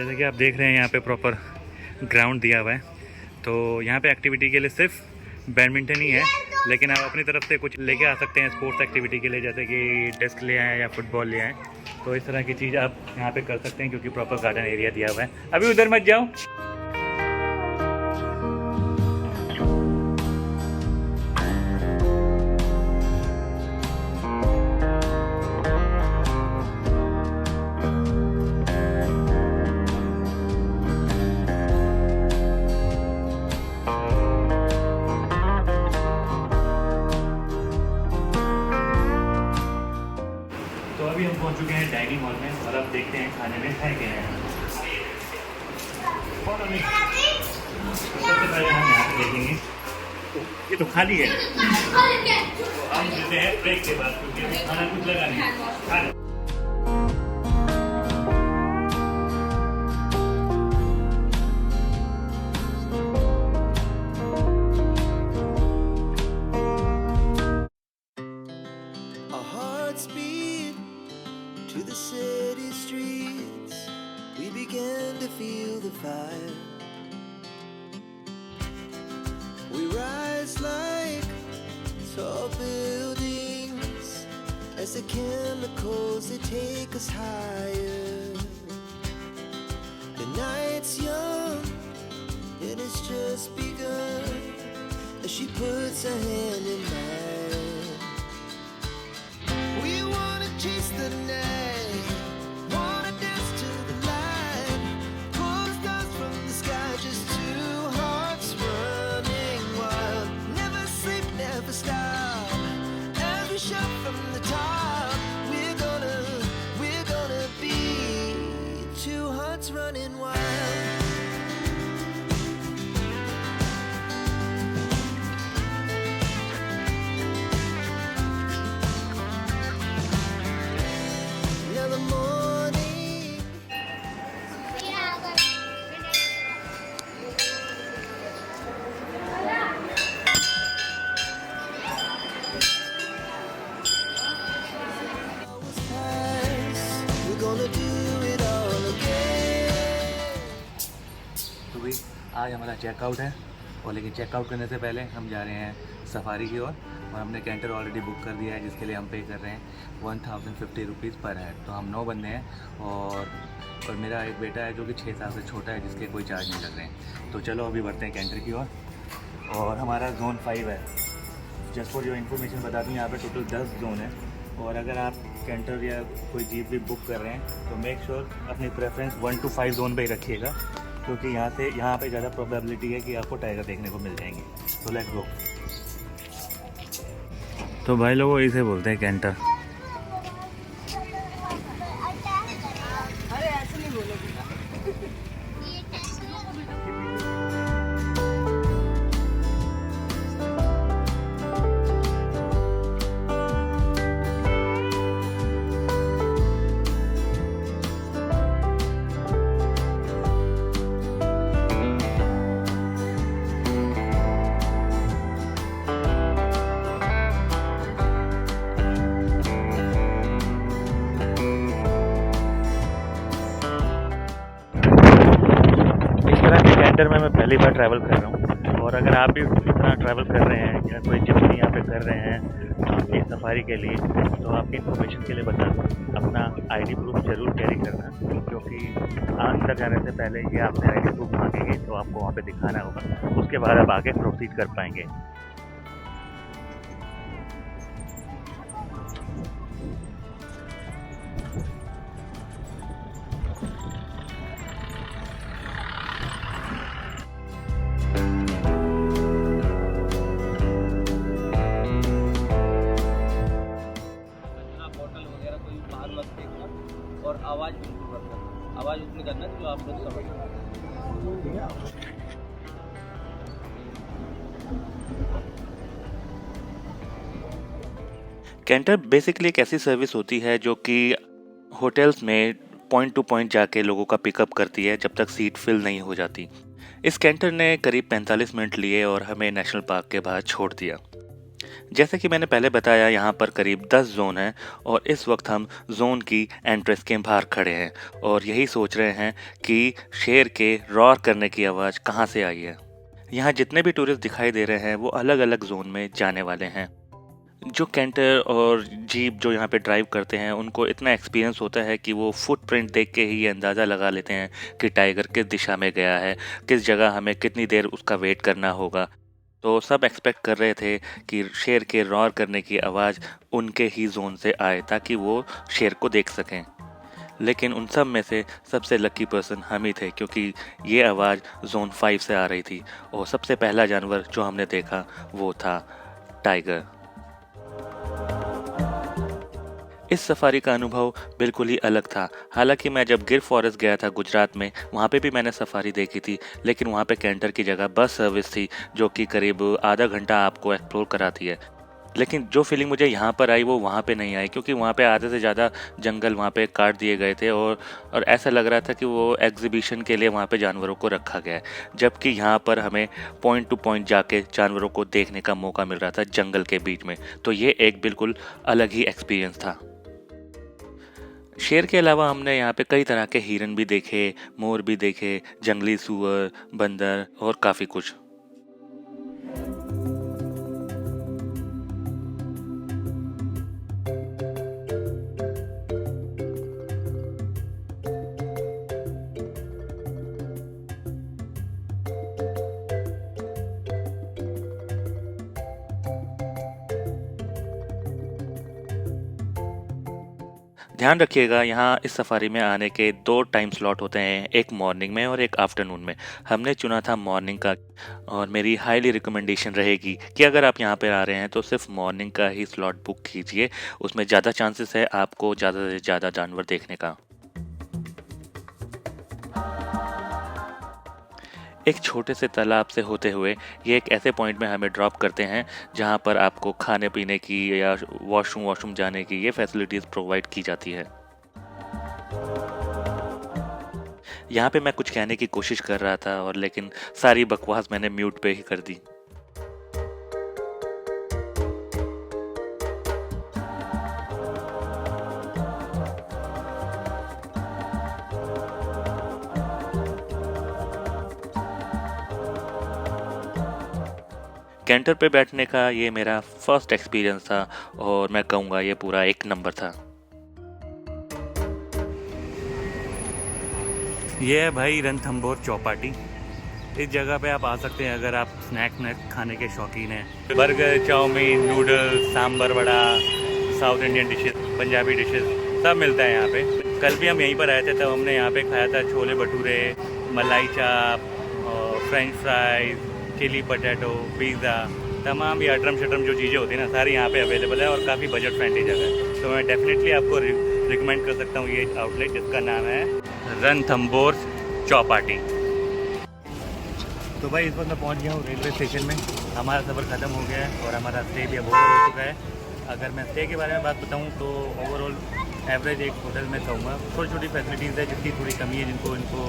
जैसे कि आप देख रहे हैं यहाँ पे प्रॉपर ग्राउंड दिया हुआ है, तो यहाँ पे एक्टिविटी के लिए सिर्फ बैडमिंटन ही है, लेकिन आप अपनी तरफ से कुछ लेके आ सकते हैं स्पोर्ट्स एक्टिविटी के लिए, जैसे कि डेस्क ले आएँ या फुटबॉल ले आएँ। तो इस तरह की चीज़ आप यहाँ पे कर सकते हैं क्योंकि प्रॉपर गार्डन एरिया दिया हुआ है। अभी उधर मत जाओ। तो अभी हम पहुंच चुके हैं डाइनिंग हॉल में और अब देखते हैं खाने में है क्या है। सबसे पहले हम यहाँ पे देखेंगे, ये तो खाली है, तो हम देते हैं ब्रेक के बाद क्योंकि खाना कुछ लगा नहीं। Our hearts beat to the city streets. We began to feel the fire. We rise like tall buildings as the chemicals they take us higher. The night's young and it's just begun as she puts her hand in mine. We wanna chase the night, wanna dance to the light, pull the stars from the sky, just two hearts running wild. Never sleep, never stop, as we shout from the top. We're gonna be two hearts running wild. Now the morning hours pass, we're gonna do it all again. तो भाई आज हमारा checkout है, और लेकिन checkout करने से पहले हम जा रहे हैं सफारी की ओर, और हमने कैंटर ऑलरेडी बुक कर दिया है जिसके लिए हम पे कर रहे हैं 1050 रुपीज़ पर हेड। तो हम 9 बंदे हैं और मेरा एक बेटा है जो कि 6 साल से छोटा है जिसके कोई चार्ज नहीं लग रहे हैं। तो चलो अभी बढ़ते हैं कैंटर की ओर, और हमारा जोन 5 है। जस्ट फॉर जो इन्फॉर्मेशन बता दूँ, यहाँ पे टोटल 10 जोन है, और अगर आप कैंटर या कोई जीप भी बुक कर रहे हैं तो मेक श्योर अपनी प्रेफरेंस 1 to 5 जोन पे ही रखिएगा, क्योंकि यहाँ पे ज़्यादा प्रोबेबिलिटी है कि आपको टाइगर देखने को मिल जाएंगे। तो लेट्स गो। तो भाई लोगों इसे बोलते हैं कैंटर। अरे ऐसे नहीं बोलोगे। कैंटर में मैं पहली बार ट्रैवल कर रहा हूँ, और अगर आप भी इतना ट्रैवल कर रहे हैं या कोई जिप्सी यहाँ पे कर रहे हैं इस सफारी के लिए, तो आपके इन्फॉर्मेशन के लिए बता दूँ, अपना आईडी प्रूफ जरूर कैरी करना, क्योंकि अंदर जाने से पहले ये आपने आईडी प्रूफ मांगेंगे तो आपको वहाँ पे दिखाना होगा, उसके बाद आप आगे प्रोसीड कर पाएंगे। और आवाज़ बिल्कुल बंद करना, आवाज़ उतनी करना जो आप लोग समझ सकें। कैंटर बेसिकली एक ऐसी सर्विस होती है जो कि होटल्स में पॉइंट टू पॉइंट जाके लोगों का पिकअप करती है जब तक सीट फिल नहीं हो जाती। इस कैंटर ने करीब 45 मिनट लिए और हमें नेशनल पार्क के बाहर छोड़ दिया। जैसे कि मैंने पहले बताया, यहाँ पर करीब 10 जोन हैं और इस वक्त हम जोन की एंट्रेंस के बाहर खड़े हैं और यही सोच रहे हैं कि शेर के रॉर करने की आवाज़ कहाँ से आई है। यहाँ जितने भी टूरिस्ट दिखाई दे रहे हैं वो अलग अलग जोन में जाने वाले हैं। जो कैंटर और जीप जो यहाँ पे ड्राइव करते हैं उनको इतना एक्सपीरियंस होता है कि वो फुटप्रिंट देख के ही ये अंदाज़ा लगा लेते हैं कि टाइगर किस दिशा में गया है, किस जगह हमें कितनी देर उसका वेट करना होगा। तो सब एक्सपेक्ट कर रहे थे कि शेर के रॉर करने की आवाज़ उनके ही जोन से आए ताकि वो शेर को देख सकें। लेकिन उन सब में से सबसे लकी पर्सन हम ही थे, क्योंकि ये आवाज़ जोन 5 से आ रही थी और सबसे पहला जानवर जो हमने देखा वो था टाइगर। इस सफारी का अनुभव बिल्कुल ही अलग था। हालांकि मैं जब गिर फॉरेस्ट गया था गुजरात में, वहाँ पे भी मैंने सफारी देखी थी, लेकिन वहाँ पे कैंटर की जगह बस सर्विस थी जो कि करीब आधा घंटा आपको एक्सप्लोर कराती है। लेकिन जो फीलिंग मुझे यहाँ पर आई वो वहाँ पे नहीं आई, क्योंकि वहाँ पे आधे से ज़्यादा जंगल वहाँ पे काट दिए गए थे और ऐसा लग रहा था कि वो एग्जीबिशन के लिए वहाँ पे जानवरों को रखा गया है, जबकि यहाँ पर हमें पॉइंट टू पॉइंट जाके जानवरों को देखने का मौका मिल रहा था जंगल के बीच में। तो ये एक बिल्कुल अलग ही एक्सपीरियंस था। शेर के अलावा हमने यहाँ पे कई तरह के हिरन भी देखे, मोर भी देखे, जंगली सूअर, बंदर और काफ़ी कुछ। ध्यान रखिएगा, यहाँ इस सफारी में आने के 2 टाइम स्लॉट होते हैं, एक मॉर्निंग में और एक आफ्टरनून में। हमने चुना था मॉर्निंग का और मेरी हाईली रिकमेंडेशन रहेगी कि अगर आप यहाँ पर आ रहे हैं तो सिर्फ मॉर्निंग का ही स्लॉट बुक कीजिए। उसमें ज़्यादा चांसेस है आपको ज़्यादा से ज़्यादा जानवर देखने का। एक छोटे से तालाब से होते हुए ये एक ऐसे पॉइंट में हमें ड्रॉप करते हैं जहाँ पर आपको खाने पीने की या वॉशरूम जाने की ये फैसिलिटीज़ प्रोवाइड की जाती है। यहाँ पे मैं कुछ कहने की कोशिश कर रहा था और लेकिन सारी बकवास मैंने म्यूट पे ही कर दी। कैंटर पे बैठने का ये मेरा फर्स्ट एक्सपीरियंस था और मैं कहूँगा ये पूरा 1 नंबर था। ये है भाई रणथंभौर चौपाटी। इस जगह पे आप आ सकते हैं अगर आप स्नैक खाने के शौकीन हैं। Burger, chow mein, noodles, sambar vada, South Indian dishes, Punjabi dishes सब मिलता है यहाँ पे। कल भी हम यहीं पर आए थे, तब हमने यहाँ पे खाया था chole bhature, malai chaap, French fries, chilli potato, pizza, तमाम ये अटरम शटरम जो चीज़ें होती हैं ना, सारी यहाँ पे अवेलेबल है और काफ़ी बजट फ्रेंडली जगह है। तो मैं डेफिनेटली आपको रिकमेंड कर सकता हूँ ये आउटलेट, जिसका नाम है रणथंभौर चौपाटी। तो भाई इस वक्त मैं पहुँच गया हूँ रेलवे स्टेशन में। हमारा सफ़र ख़त्म हो गया है और हमारा स्टे भी अब ओवर हो चुका है। अगर मैं स्टे के बारे में बात बताऊँ तो ओवरऑल एवरेज एक होटल में कहूँगा। छोटी छोटी फैसिलिटीज़ है जिसकी थोड़ी कमी है, इनको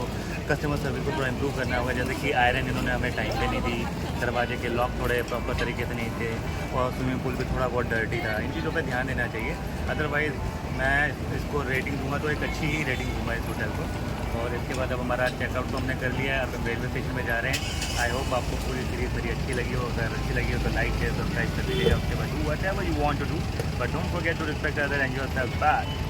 कस्टमर सर्विस को थोड़ा इम्प्रूव करना होगा। जैसे कि आयरन इन्होंने हमें टाइम पे नहीं दी, दरवाजे के लॉक थोड़े प्रॉपर तरीके से नहीं थे और स्विमिंग पूल भी थोड़ा बहुत डर्टी था। इन चीज़ों पे ध्यान देना चाहिए। अदरवाइज़ मैं इसको रेटिंग दूंगा तो एक अच्छी ही रेटिंग दूंगा इस होटल को। और इसके बाद अब हमारा चेकआउट तो हमने कर लिया है, अब हम रेलवे स्टेशन में जा रहे हैं। आई होप आपको पूरी सीरीज़ मेरी अच्छी लगी हो। अगर अच्छी लगी हो तो लाइक शेयर सब्सक्राइब कर दीजिएगा। उसके बाद do whatever you want to do, but don't forget to respect other and yourself. Bye.